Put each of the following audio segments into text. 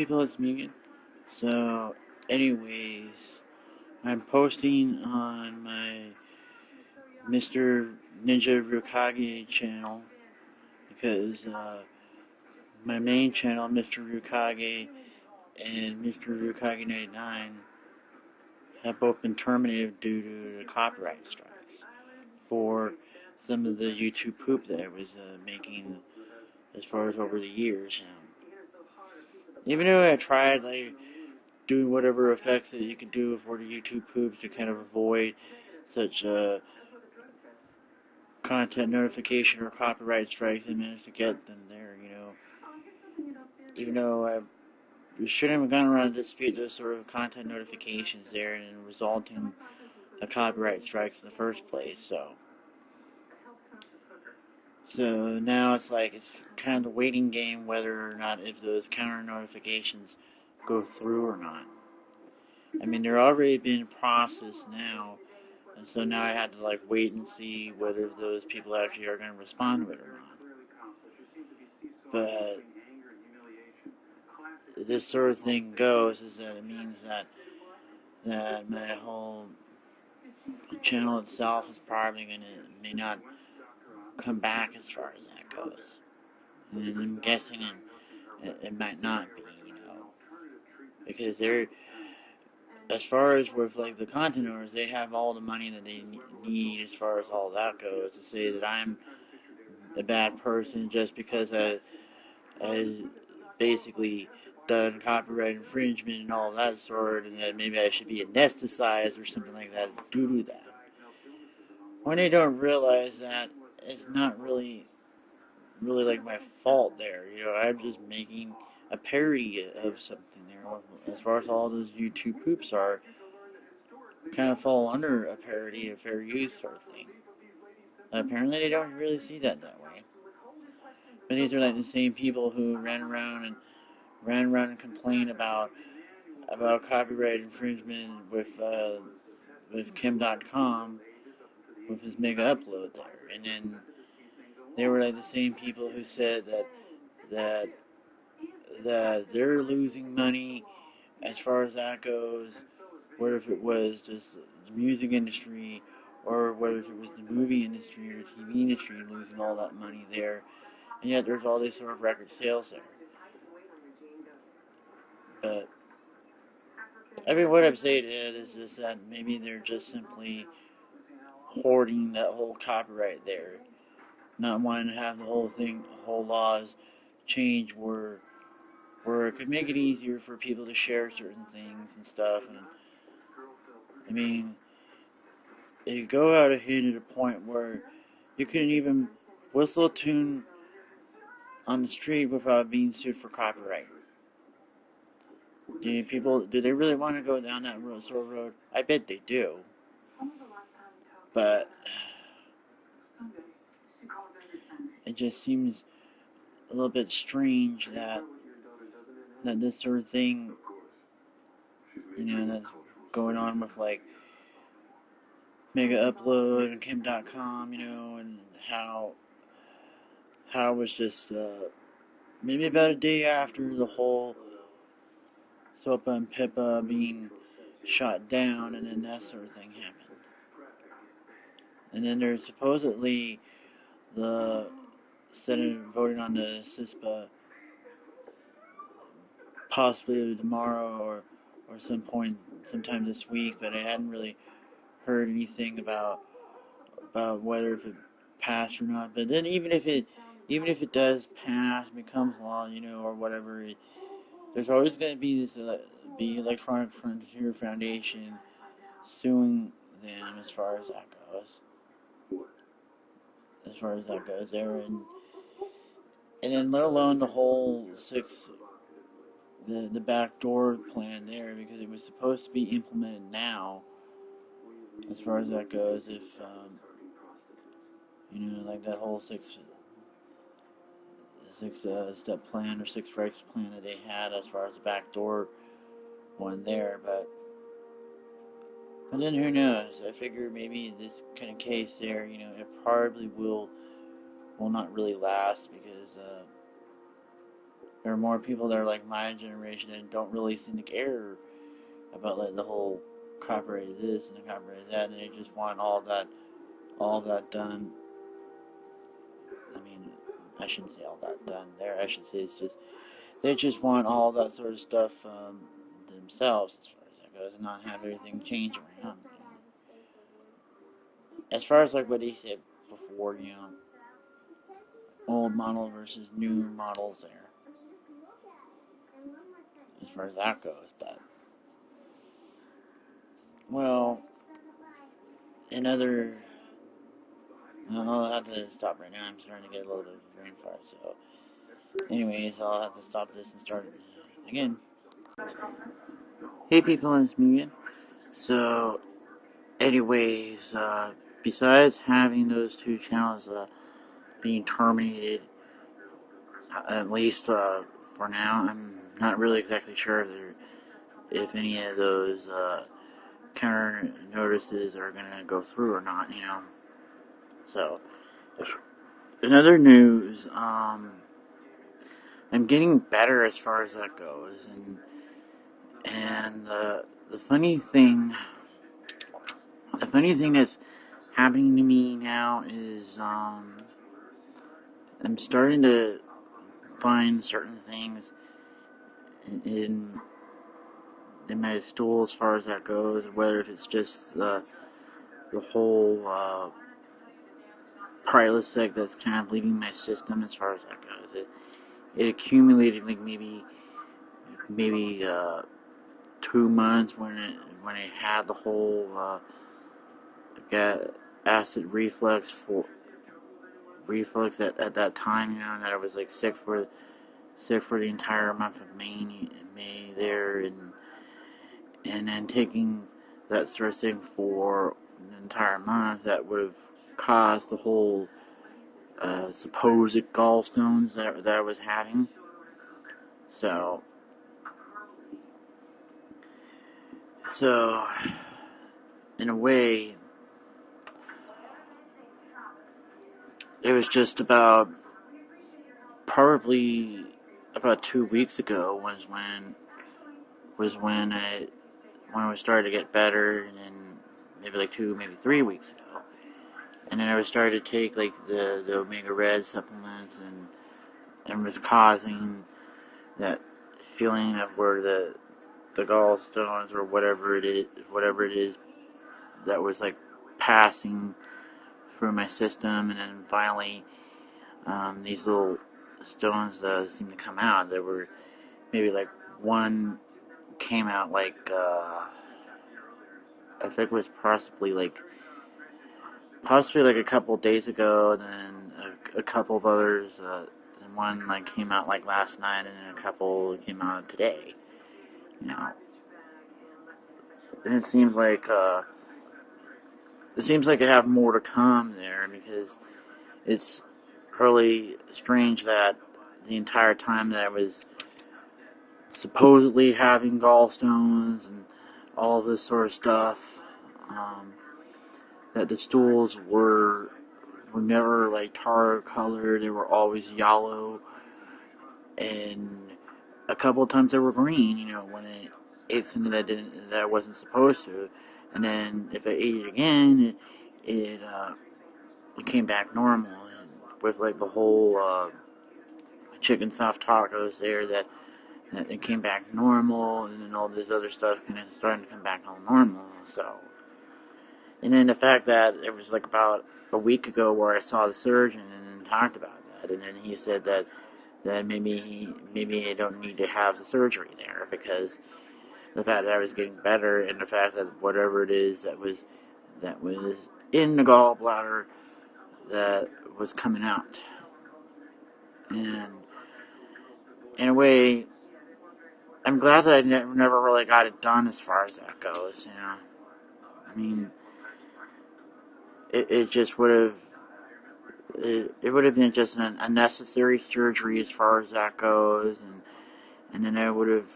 people, it's Megan. So, anyways, I'm posting on my MrRyukage channel because my main channel, MrRyukage and MrRyukage99, have both been terminated due to the copyright strikes for some of the YouTube poop that I was making as far as over the years. Even though I tried doing whatever effects that you can do for the YouTube poops to kind of avoid such content notification or copyright strikes, I managed to get them there, Even though I shouldn't have gone around to dispute those sort of content notifications there and result in the copyright strikes in the first place, So now it's kind of the waiting game whether or not if those counter notifications go through or not. I mean, they're already being processed now, and so now I had to wait and see whether those people actually are going to respond to it or not. But this sort of thing goes is that it means that my whole channel itself is probably may not come back as far as that goes. And I'm guessing it might not be, because they're, as far as with the content owners, they have all the money that they need as far as all that goes, to say that I'm a bad person just because I basically done copyright infringement and all that sort, and that maybe I should be anesthetized or something like that due to that. When they don't realize that it's not really my fault there, I'm just making a parody of something there. As far as all those YouTube poops are, kind of fall under a parody of fair use sort of thing. Apparently they don't really see that way. But these are the same people who ran around and complained about copyright infringement with Kim.com with his mega upload there. And then they were the same people who said that they're losing money as far as that goes, whether if it was just the music industry or whether if it was the movie industry or the TV industry losing all that money there, and yet there's all these sort of record sales there. But I mean, what I'm saying is just that maybe they're just simply hoarding that whole copyright there, not wanting to have the whole laws change where it could make it easier for people to share certain things and stuff. And I mean, you go out ahead at a point where you couldn't even whistle a tune on the street without being sued for copyright. Do they really want to go down that sort of road? I bet they do. But it just seems a little bit strange that this sort of thing, that's going on with Mega Upload and Kim.com, and how it was just maybe about a day after the whole Sopa and Pippa being shot down, and then that sort of thing happened. And then there's supposedly the Senate voting on the CISPA possibly tomorrow or sometime this week, but I hadn't really heard anything about whether if it passed or not. But then even if it does pass, becomes law, or whatever, there's always going to be this Electronic Frontier Foundation suing them as far as that goes. There, and then let alone the whole the backdoor plan there, because it was supposed to be implemented now, as far as that goes, if that whole six step plan or six strikes plan that they had as far as the backdoor one there, but then who knows? I figure maybe this kind of case there, it probably will not really last, because there are more people that are like my generation that don't really seem to care about like the whole copyright this and the copyright that, and they just want all that done. I mean, I shouldn't say all that done there. I should say it's just they just want all that sort of stuff themselves, as far as that goes, and not have everything change around. As far as like what he said before, old model versus new models there. As far as that goes, but well, another. I'll have to stop right now. I'm starting to get a little bit of brain fart. So, anyways, I'll have to stop this and start again. Hey, people, it's me again. So, anyways, besides having those two channels being terminated, at least for now, I'm not really exactly sure if any of those counter notices are gonna go through or not. So, in other news, I'm getting better as far as that goes, and the funny thing that's happening to me now is I'm starting to find certain things in my stool as far as that goes, whether if it's just the whole Prilosec that's kind of leaving my system as far as that goes. It accumulated like maybe 2 months when it had the whole acid reflux at that time, that I was like sick for the entire month of May there, and then taking that sort of thing for the entire month, that would have caused the whole supposed gallstones that I was having. So in a way, it was just probably about 2 weeks ago was when it started to get better, and then maybe like 3 weeks ago, and then I was started to take like the omega red supplements, and was causing that feeling of where the gallstones or whatever it is that was like passing through my system, and then finally these little stones seemed to come out. There were maybe like one came out like I think it was possibly like a couple days ago, and then a couple of others. And one like came out like last night, and then a couple came out today. And it seems like I have more to come there, because it's really strange that the entire time that I was supposedly having gallstones and all this sort of stuff, that the stools were never like tar colored. They were always yellow, and a couple of times they were green, when it ate something that I wasn't supposed to, and then if I ate it again, it came back normal, and with like the whole chicken soft tacos there, that it came back normal, and then all this other stuff kind of starting to come back all normal. So, and then the fact that it was like about a week ago where I saw the surgeon and talked about that, and then he said that maybe I don't need to have the surgery there, because the fact that I was getting better, and the fact that whatever it is that was in the gallbladder that was coming out, and in a way, I'm glad that I never really got it done as far as that goes. I mean, it just would have. It would have been just an unnecessary surgery as far as that goes, and then I would have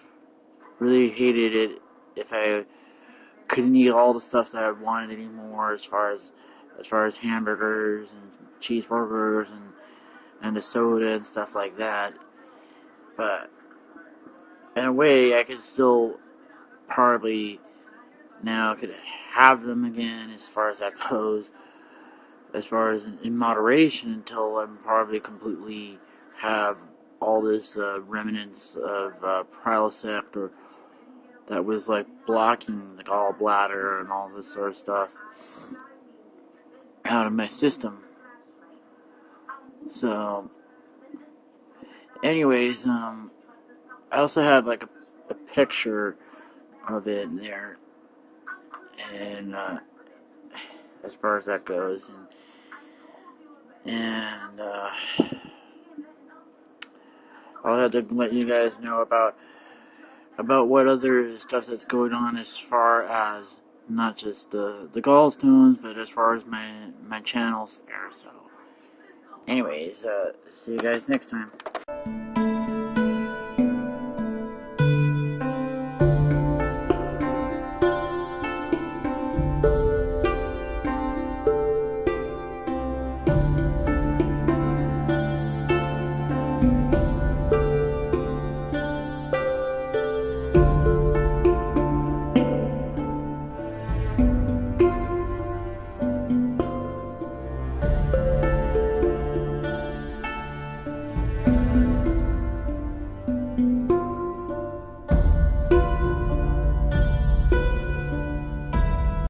really hated it if I couldn't eat all the stuff that I wanted anymore, as far as hamburgers and cheeseburgers and the soda and stuff like that. But in a way, I could still probably now could have them again as far as that goes. As far as in moderation, until I'm probably completely have all this remnants of Prilosec or that was like blocking the gallbladder and all this sort of stuff out of my system. So, anyways, I also have like a picture of it there, and as far as that goes, and I'll have to let you guys know about what other stuff that's going on as far as not just the Gallstones, but as far as my channels there. So, anyways, see you guys next time.